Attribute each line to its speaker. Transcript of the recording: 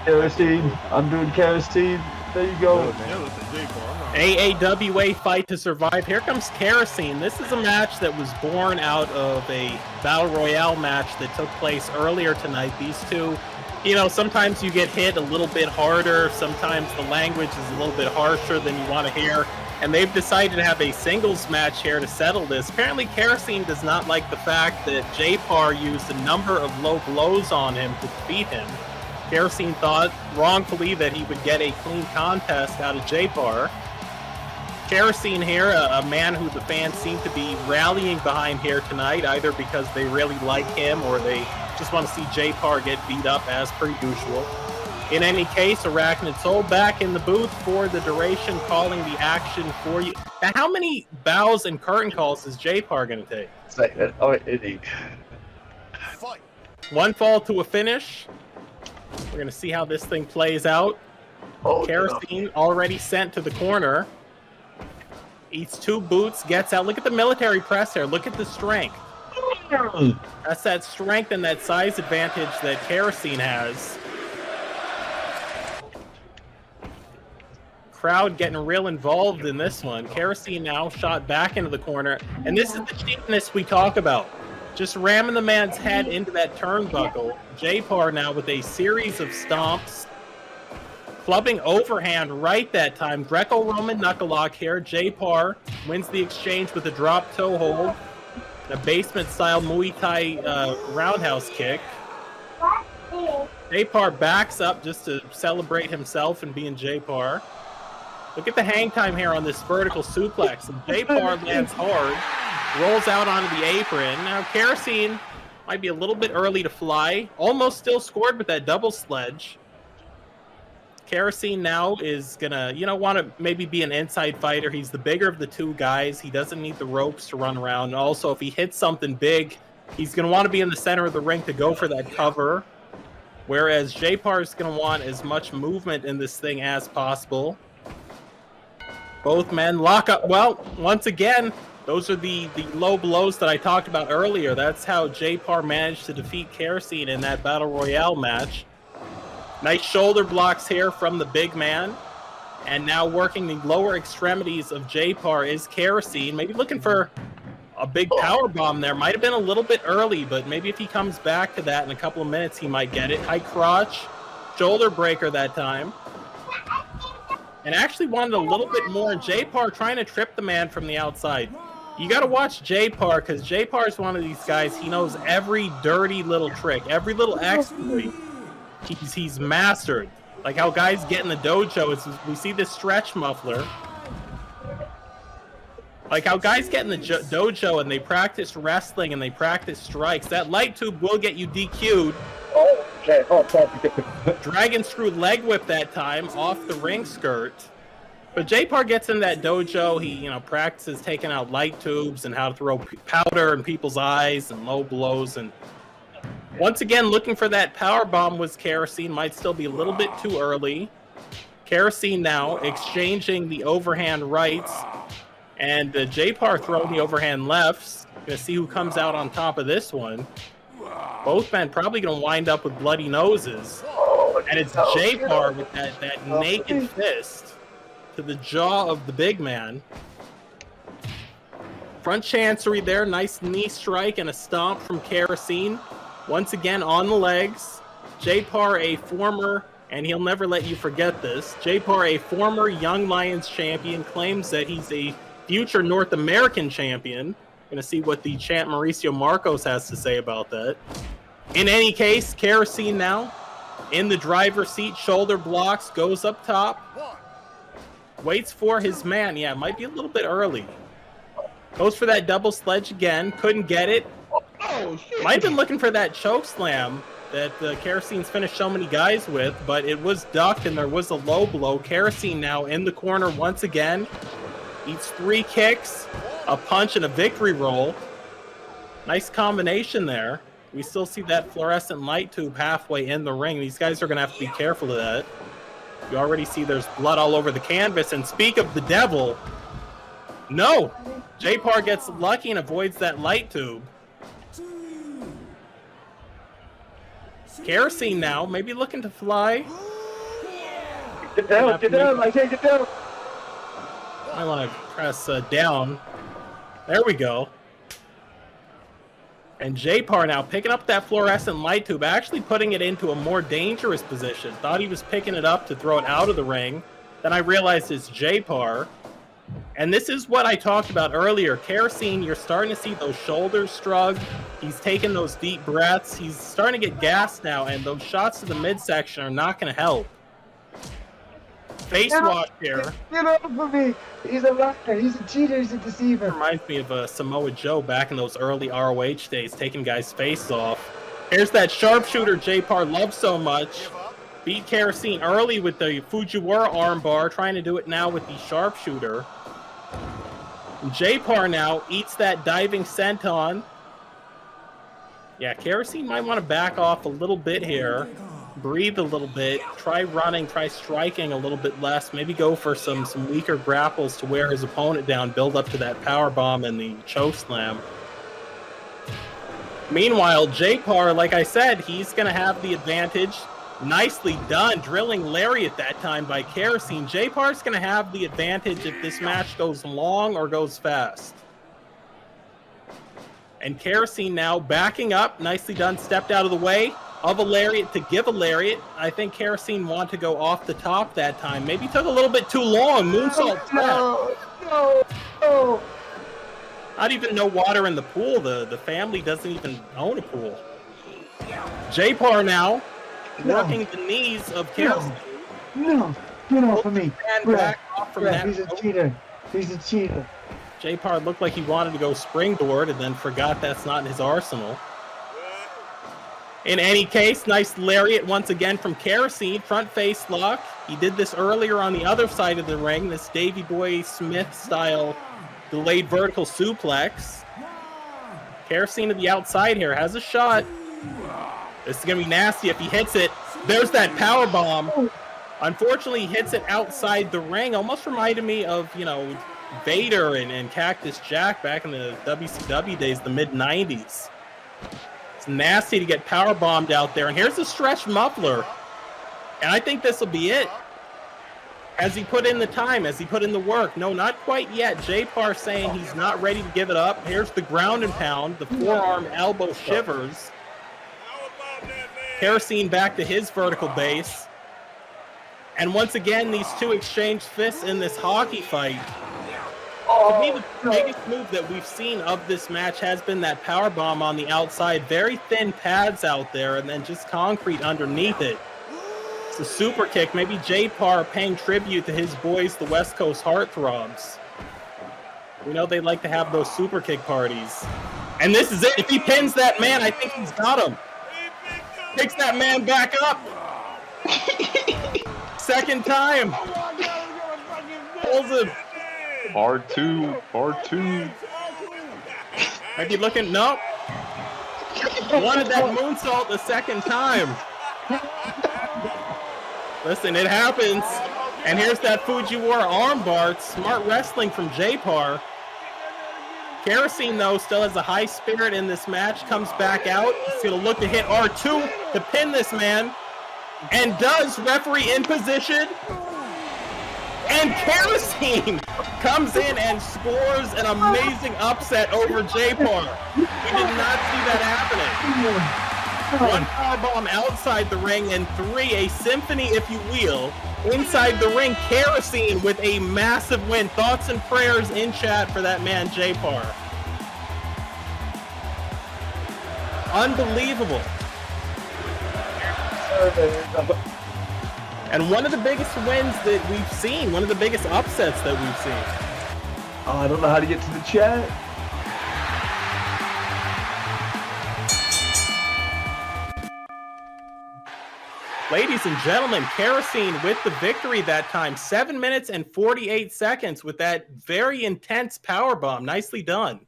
Speaker 1: Kerosene. I'm doing kerosene. There you go.
Speaker 2: Yeah, listen,
Speaker 3: AAWA Fight to Survive. Here comes Kerosene. This is a match that was born out of a Battle Royale match that took place earlier tonight. These two, sometimes you get hit a little bit harder. Sometimes the language is a little bit harsher than you want to hear. And they've decided to have a singles match here to settle this. Apparently, Kerosene does not like the fact that J-Par used a number of low blows on him to defeat him. Kerosene thought wrongfully that he would get a clean contest out of J-Par. Kerosene here, a man who the fans seem to be rallying behind here tonight, either because they really like him or they just want to see J-Par get beat up as per usual. In any case, Arachnid Soul back in the booth for the duration, calling the action for you. Now, how many bows and curtain calls is J-Par going to take? One fall to a finish. We're going to see how this thing plays out. Kerosene already sent to the corner. Eats two boots, gets out. Look at the military press here. Look at the strength. That's that strength and that size advantage that Kerosene has. Crowd getting real involved in this one. Kerosene now shot back into the corner. And this is the cheapness we talk about. Just ramming the man's head into that turnbuckle. J-Par now with a series of stomps. Clubbing overhand right that time. Greco-Roman knuckle lock here. J-Par wins the exchange with a drop toe hold. A basement-style Muay Thai roundhouse kick. J-Par backs up just to celebrate himself and being J-Par. Look at the hang time here on this vertical suplex. And J-Par lands hard. Rolls out onto the apron. Now, Kerosene might be a little bit early to fly. Almost still scored with that double sledge. Kerosene now is going to, want to maybe be an inside fighter. He's the bigger of the two guys. He doesn't need the ropes to run around. And also, if he hits something big, he's going to want to be in the center of the ring to go for that cover. Whereas J-Par is going to want as much movement in this thing as possible. Both men lock up. Well, once again, those are the low blows that I talked about earlier. That's how J-Par managed to defeat Kerosene in that Battle Royale match. Nice shoulder blocks here from the big man. And now working the lower extremities of J-Par is Kerosene. Maybe looking for a big power bomb there. Might have been a little bit early, but maybe if he comes back to that in a couple of minutes, he might get it. High crotch, shoulder breaker that time. And actually wanted a little bit more. J-Par trying to trip the man from the outside. You got to watch J-Par, because J-Par is one of these guys. He knows every dirty little trick, every little exploit. He's mastered. Like how guys get in the dojo. We see this stretch muffler. Like how guys get in the dojo and they practice wrestling and they practice strikes. That light tube will get you DQ'd. Dragon screw leg whip that time off the ring skirt. But J-Par gets in that dojo. He, practices taking out light tubes and how to throw powder in people's eyes and low blows. And once again, looking for that power bomb was Kerosene. Might still be a little bit too early. Kerosene now exchanging the overhand rights. And J-Par throwing the overhand lefts. Gonna see who comes out on top of this one. Both men probably going to wind up with bloody noses. And it's J-Par with that naked fist to the jaw of the big man. Front chancery there. Nice knee strike and a stomp from Kerosene. Once again on the legs. J-Par, a former, and he'll never let you forget this, J-Par, a former Young Lions champion, claims that he's a future North American champion. Going to see what the champ Mauricio Marcos has to say about that. In any case, Kerosene now in the driver's seat, shoulder blocks, goes up top. Waits for his man. Yeah, might be a little bit early. Goes for that double sledge again. Couldn't get it. Might have been looking for that choke slam that Kerosene's finished so many guys with, but it was ducked and there was a low blow. Kerosene now in the corner once again. Eats 3 kicks, a punch, and a victory roll. Nice combination there. We still see that fluorescent light tube halfway in the ring. These guys are going to have to be careful of that. You already see there's blood all over the canvas. And speak of the devil, no! J-Par gets lucky and avoids that light tube. Kerosene now, maybe looking to fly.
Speaker 1: Get down, I can't get down.
Speaker 3: I want to press down. There we go. And J-Par now picking up that fluorescent light tube, actually putting it into a more dangerous position. Thought he was picking it up to throw it out of the ring. Then I realized it's J-Par. And this is what I talked about earlier. Kerosene, you're starting to see those shoulders shrug. He's taking those deep breaths. He's starting to get gassed now, and those shots to the midsection are not going to help. Face wash here.
Speaker 1: Get off of me. He's a liar. He's a cheater. He's a deceiver.
Speaker 3: Reminds me of Samoa Joe back in those early ROH days, taking guys' face off. Here's that sharpshooter J-Par loves so much. Beat Kerosene early with the Fujiwara armbar, trying to do it now with the sharpshooter. J-Par now eats that diving senton. Yeah, Kerosene might want to back off a little bit here. Breathe a little bit. Try running, try striking a little bit less. Maybe go for some weaker grapples to wear his opponent down, build up to that power bomb and the choke slam. Meanwhile, J-Par, like I said, he's going to have the advantage. Nicely done, drilling lariat that time by Kerosene. J-Par's going to have the advantage if this match goes long or goes fast. And Kerosene now backing up, nicely done, stepped out of the way of a lariat to give a lariat. I think Kerosene wanted to go off the top that time. Maybe took a little bit too long. Moonsault.
Speaker 1: No.
Speaker 3: Not even no water in the pool. The family doesn't even own a pool. J-Par now working the knees of Kerosene.
Speaker 1: No, get off of me.
Speaker 3: Back off from that.
Speaker 1: He's a cheater. He's a cheater.
Speaker 3: J-Par looked like he wanted to go springboard and then forgot that's not in his arsenal. In any case, nice lariat once again from Kerosene, front face lock. He did this earlier on the other side of the ring, this Davey Boy Smith style delayed vertical suplex. Kerosene to the outside here, has a shot. This is going to be nasty if he hits it. There's that power bomb. Unfortunately, he hits it outside the ring. Almost reminded me of, Vader and Cactus Jack back in the WCW days, the mid-90s. It's nasty to get power bombed out there. And here's a stretch muffler. And I think this will be it. Has he put in the time? Has he put in the work? No, not quite yet. J-Par saying he's not ready to give it up. Here's the ground and pound. The forearm elbow shivers. Kerosene back to his vertical base. And once again, these two exchange fists in this hockey fight. To me, the biggest move that we've seen of this match has been that power bomb on the outside. Very thin pads out there, and then just concrete underneath it. It's a super kick. Maybe J-Par paying tribute to his boys, the West Coast Heartthrobs. We know they like to have those super kick parties. And this is it. If he pins that man, I think he's got him. Picks that man back up. Second time. Pulls him.
Speaker 2: R2.
Speaker 3: Might be looking, nope. Wanted that moonsault the second time. Listen, it happens. And here's that Fujiwara armbar. Smart wrestling from J-Par. Kerosene, though, still has a high spirit in this match. Comes back out. He's going to look to hit R2 to pin this man. And does. Referee in position. And Kerosene comes in and scores an amazing upset over J-Par. We did not see that happening. One powerbomb outside the ring, and three, a symphony, if you will, inside the ring. Kerosene with a massive win. Thoughts and prayers in chat for that man, J-Par. Unbelievable. And one of the biggest wins that we've seen, one of the biggest upsets that we've seen.
Speaker 1: I don't know how to get to the chat.
Speaker 3: Ladies and gentlemen, Kerosene with the victory that time. 7 minutes and 48 seconds with that very intense powerbomb. Nicely done.